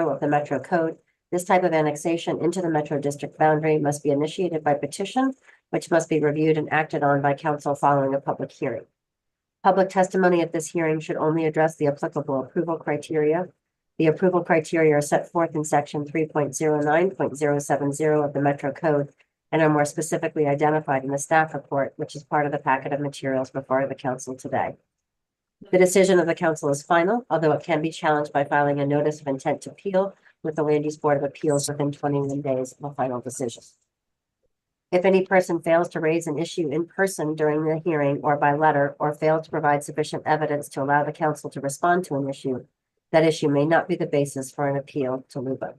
of the Metro Code, this type of annexation into the Metro District boundary must be initiated by petition, which must be reviewed and acted on by council following a public hearing. Public testimony at this hearing should only address the applicable approval criteria. The approval criteria are set forth in section 3.09.070 of the Metro Code and are more specifically identified in the staff report, which is part of the packet of materials before the council today. The decision of the council is final, although it can be challenged by filing a notice of intent to appeal with the Land Use Board of Appeals within 21 days of a final decision. If any person fails to raise an issue in person during the hearing or by letter, or fails to provide sufficient evidence to allow the council to respond to an issue, that issue may not be the basis for an appeal to LUBA.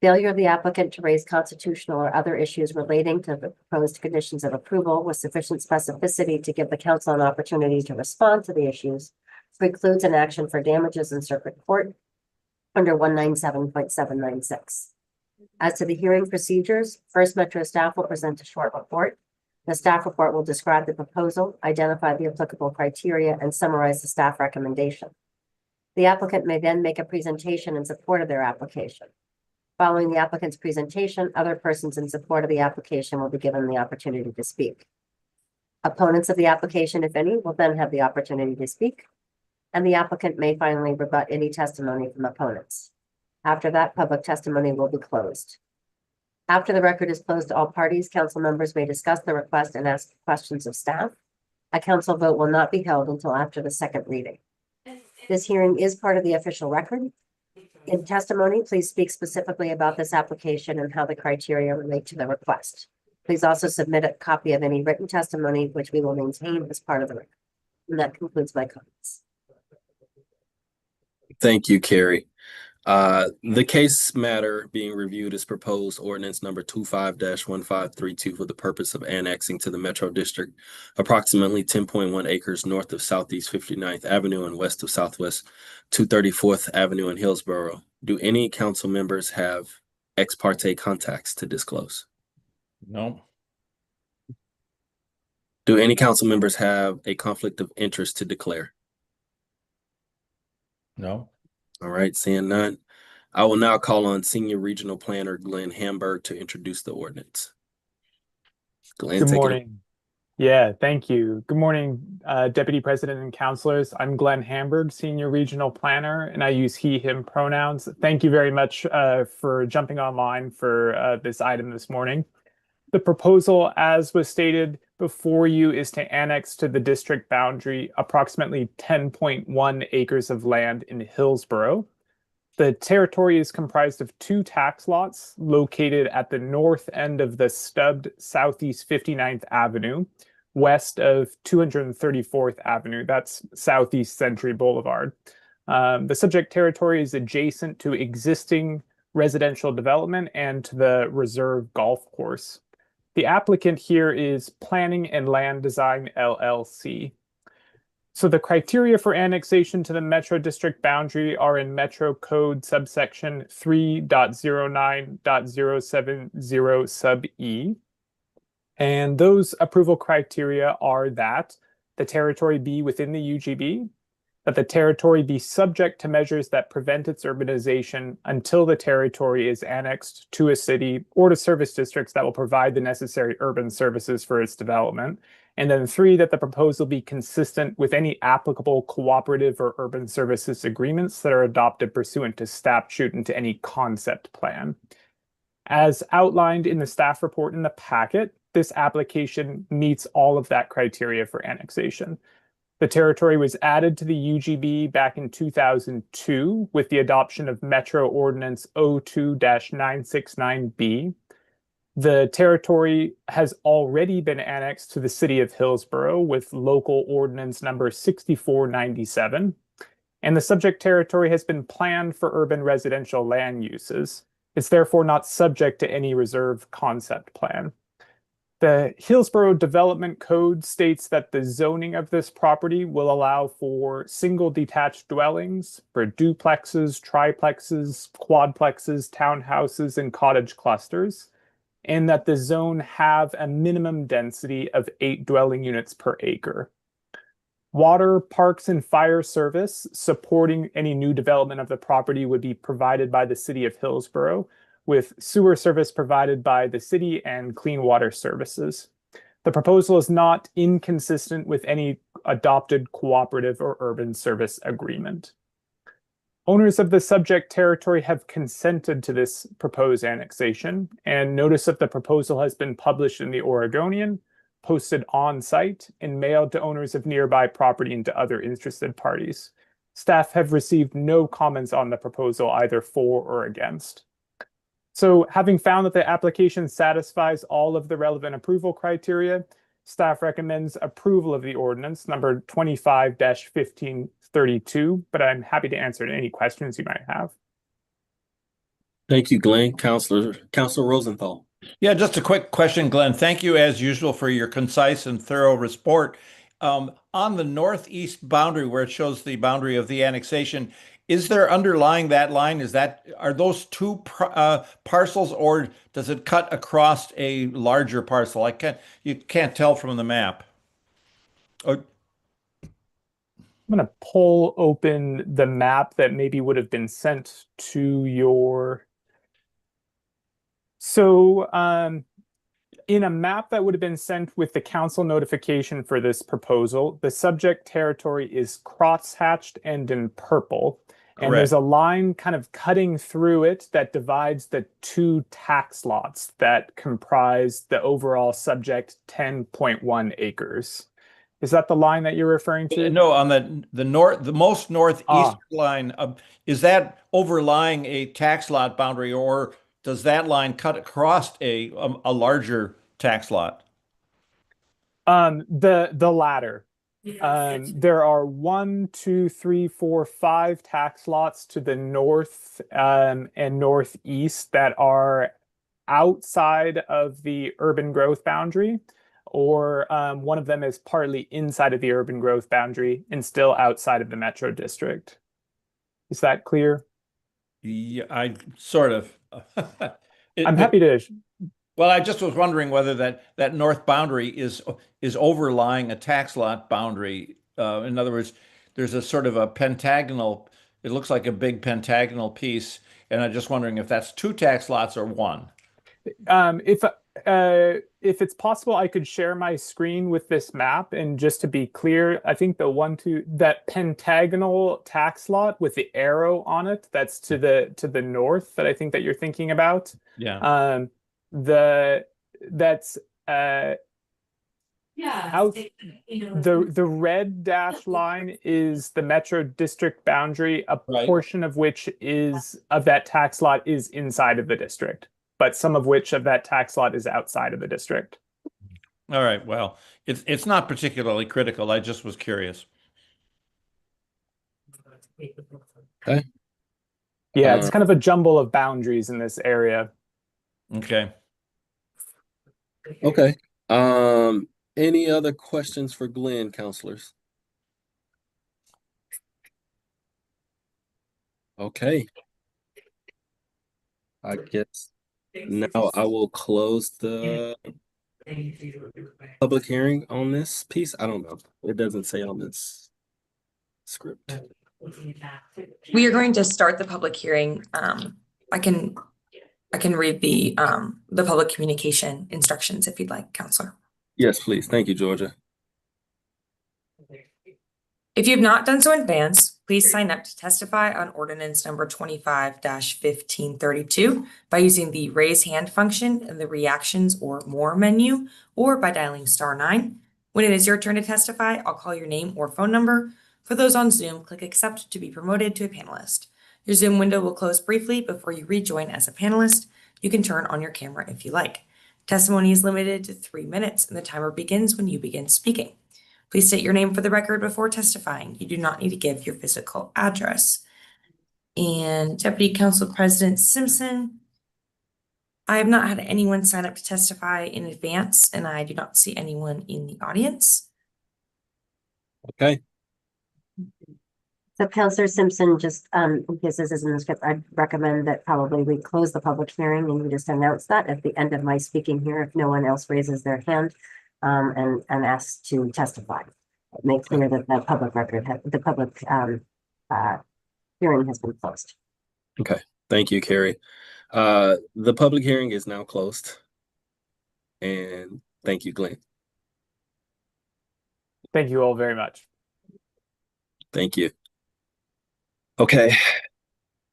Failure of the applicant to raise constitutional or other issues relating to the proposed conditions of approval with sufficient specificity to give the council an opportunity to respond to the issues precludes an action for damages in circuit court under 197.796. As to the hearing procedures, first Metro staff will present a short report. The staff report will describe the proposal, identify the applicable criteria, and summarize the staff recommendation. The applicant may then make a presentation in support of their application. Following the applicant's presentation, other persons in support of the application will be given the opportunity to speak. Opponents of the application, if any, will then have the opportunity to speak, and the applicant may finally rebut any testimony from opponents. After that, public testimony will be closed. After the record is closed to all parties, council members may discuss the request and ask questions of staff. A council vote will not be held until after the second reading. This hearing is part of the official record. In testimony, please speak specifically about this application and how the criteria relate to the request. Please also submit a copy of any written testimony, which we will maintain as part of the record. And that concludes my comments. Thank you, Carrie. The case matter being reviewed is proposed ordinance number 25-1532 for the purpose of annexing to the Metro District approximately 10.1 acres north of Southeast 59th Avenue and west of Southwest 234th Avenue in Hillsborough. Do any council members have ex parte contacts to disclose? No. Do any council members have a conflict of interest to declare? No. All right, seeing none, I will now call on Senior Regional Planner Glenn Hamburg to introduce the ordinance. Glenn, Good morning. Yeah, thank you. Good morning, Deputy President and councilors. I'm Glenn Hamburg, Senior Regional Planner, and I use he, him pronouns. Thank you very much for jumping online for this item this morning. The proposal, as was stated before you, is to annex to the district boundary approximately 10.1 acres of land in Hillsborough. The territory is comprised of 2 tax lots located at the north end of the stubbed Southeast 59th Avenue, west of 234th Avenue. That's Southeast Century Boulevard. The subject territory is adjacent to existing residential development and to the reserve golf course. The applicant here is Planning and Land Design LLC. So the criteria for annexation to the Metro District boundary are in Metro Code subsection 3.09.070 sub E. And those approval criteria are that the territory be within the UGB, that the territory be subject to measures that prevent its urbanization until the territory is annexed to a city or to service districts that will provide the necessary urban services for its development. And then 3, that the proposal be consistent with any applicable cooperative or urban services agreements that are adopted pursuant to statute and to any concept plan. As outlined in the staff report in the packet, this application meets all of that criteria for annexation. The territory was added to the UGB back in 2002 with the adoption of Metro Ordinance 02-969B. The territory has already been annexed to the city of Hillsborough with local ordinance number 6497. And the subject territory has been planned for urban residential land uses. It's therefore not subject to any reserve concept plan. The Hillsborough Development Code states that the zoning of this property will allow for single detached dwellings, for duplexes, triplexes, quadplexes, townhouses, and cottage clusters, and that the zone have a minimum density of 8 dwelling units per acre. Water, parks, and fire service supporting any new development of the property would be provided by the city of Hillsborough, with sewer service provided by the city and clean water services. The proposal is not inconsistent with any adopted cooperative or urban service agreement. Owners of the subject territory have consented to this proposed annexation, and notice of the proposal has been published in the Oregonian, posted on site, and mailed to owners of nearby property and to other interested parties. Staff have received no comments on the proposal, either for or against. So, having found that the application satisfies all of the relevant approval criteria, staff recommends approval of the ordinance number 25-1532, but I'm happy to answer any questions you might have. Thank you, Glenn. Counselor Rosenthal. Yeah, just a quick question, Glenn. Thank you, as usual, for your concise and thorough report. On the northeast boundary, where it shows the boundary of the annexation, is there underlying that line? Are those two parcels, or does it cut across a larger parcel? You can't tell from the map. I'm going to pull open the map that maybe would have been sent to your. So, in a map that would have been sent with the council notification for this proposal, the subject territory is cross-hatched and in purple. And Correct. There's a line kind of cutting through it that divides the two tax lots that comprise the overall subject 10.1 acres. Is that the line that you're referring to? No, on the most northeast line, is that overlying a tax lot boundary, or does that line cut across a larger tax lot? The latter. There are 1, 2, 3, 4, 5 tax lots to the north and northeast that are outside of the urban growth boundary, or one of them is partly inside of the urban growth boundary and still outside of the metro district. Is that clear? Yeah, I sort of. I'm happy to. Well, I just was wondering whether that north boundary is overlying a tax lot boundary. In other words, there's a sort of a pentagonal. It looks like a big pentagonal piece, and I'm just wondering if that's 2 tax lots or 1. If it's possible, I could share my screen with this map, and just to be clear, I think that pentagonal tax lot with the arrow on it, that's to the north, that I think that you're thinking about. Yeah. The red dash line is the metro district boundary, a Right. portion of which of that tax lot is inside of the district, but some of which of that tax lot is outside of the district. All right. Well, it's not particularly critical. I just was curious. Okay. Yeah, it's kind of a jumble of boundaries in this area. Okay. Okay. Any other questions for Glenn, counselors? Okay. I guess now I will close the public hearing on this piece. I don't know. It doesn't say on this script. We are going to start the public hearing. I can read the public communication instructions if you'd like, Counselor. Yes, please. Thank you, Georgia. If you have not done so in advance, please sign up to testify on ordinance number 25-1532 by using the raise hand function in the reactions or more menu, or by dialing *9. When it is your turn to testify, I'll call your name or phone number. For those on Zoom, click accept to be promoted to a panelist. Your Zoom window will close briefly before you rejoin as a panelist. You can turn on your camera if you like. Testimony is limited to 3 minutes, and the timer begins when you begin speaking. Please state your name for the record before testifying. You do not need to give your physical address. And Deputy Council President Simpson, I have not had anyone sign up to testify in advance, and I do not see anyone in the audience. Okay. So Counselor Simpson, just because this is in the script, I'd recommend that probably we close the public hearing and you just announce that at the end of my speaking here, if no one else raises their hand and asks to testify. make clear that the public record, the public, hearing has been closed. Okay, thank you, Carrie. The public hearing is now closed. And thank you, Glenn. Thank you all very much. Thank you. Okay,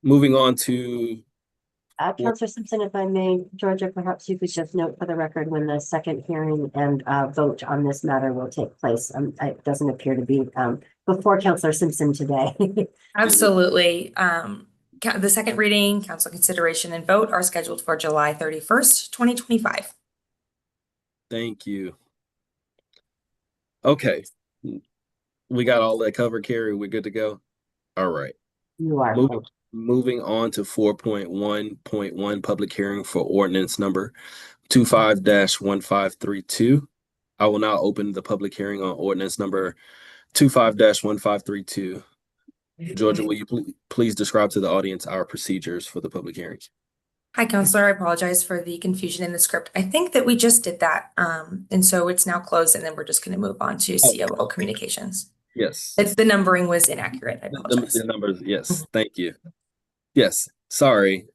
moving on to, Counselor Simpson, if I may, Georgia, perhaps you could just note for the record when the second hearing and vote on this matter will take place. It doesn't appear to be before Counselor Simpson today. Absolutely. The second reading, council consideration and vote are scheduled for July 31st, 2025. thank you. Okay, we got all that covered, Carrie. We're good to go. All right. You are. Moving on to 4.1.1 public hearing for ordinance number 25-1532. I will now open the public hearing on ordinance number 25-1532. Georgia, will you please describe to the audience our procedures for the public hearings? Hi, Counselor. I apologize for the confusion in the script. I think that we just did that. And so it's now closed, and then we're just going to move on to COO communications. Yes. The numbering was inaccurate. I apologize. The numbers, yes, thank you. Yes, sorry.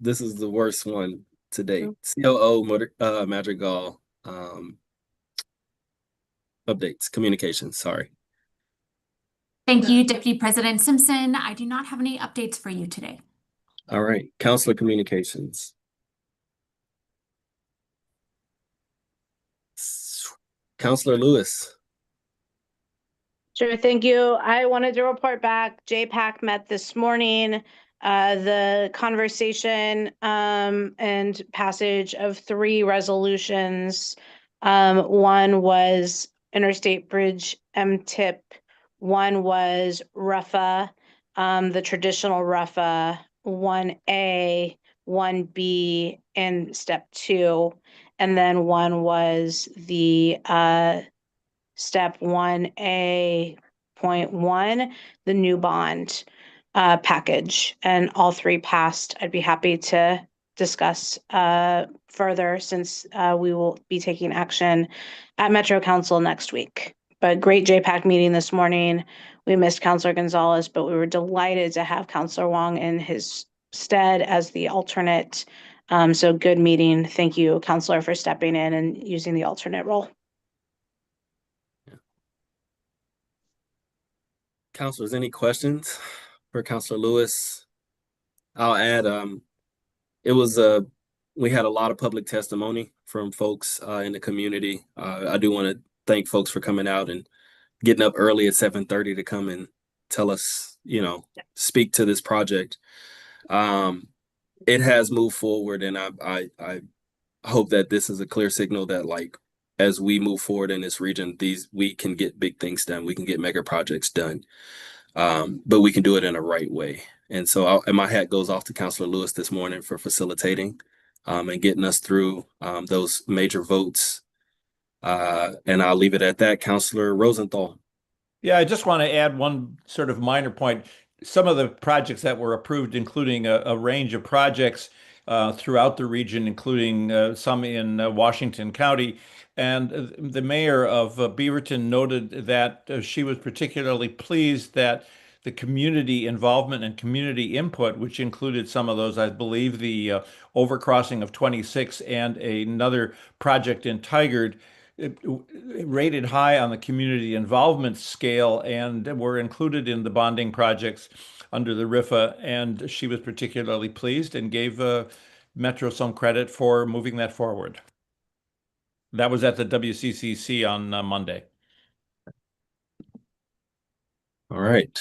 This is the worst one to date. COO Madrigal updates, communications, sorry. Thank you, Deputy President Simpson. I do not have any updates for you today. All right, Counselor Communications. Counselor Lewis. Sure, thank you. I wanted to report back. JPAC met this morning. The conversation and passage of 3 resolutions. One was Interstate Bridge MTIP. One was RUFA, the traditional RUFA, 1A, 1B, and step 2. And then one was the step 1A.1, the new bond package, and all 3 passed. I'd be happy to discuss further since we will be taking action at Metro Council next week. But great JPAC meeting this morning. We missed Counselor Gonzalez, but we were delighted to have Counselor Wong in his stead as the alternate. So good meeting. Thank you, Counselor, for stepping in and using the alternate role. Counselors, any questions for Counselor Lewis? I'll add, we had a lot of public testimony from folks in the community. I do want to thank folks for coming out and getting up early at 7:30 to come and tell us, speak to this project. It has moved forward, and I hope that this is a clear signal that, like, as we move forward in this region, we can get big things done. We can get mega projects done, but we can do it in a right way. And so and my hat goes off to Counselor Lewis this morning for facilitating and getting us through those major votes. And I'll leave it at that. Counselor Rosenthal. Yeah, I just want to add one sort of minor point. Some of the projects that were approved, including a range of projects throughout the region, including some in Washington County. And the mayor of Beaverton noted that she was particularly pleased that the community involvement and community input, which included some of those, I believe, the overcrossing of 26 and another project in Tigard, rated high on the community involvement scale and were included in the bonding projects under the RIFA. And she was particularly pleased and gave Metro some credit for moving that forward. That was at the WCCC on Monday. All right.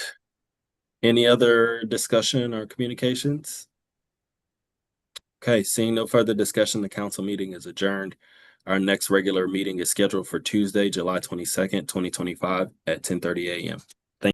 Any other discussion or communications? Okay, seeing no further discussion, the council meeting is adjourned. Our next regular meeting is scheduled for Tuesday, July 22nd, 2025 at 10:30 a.m.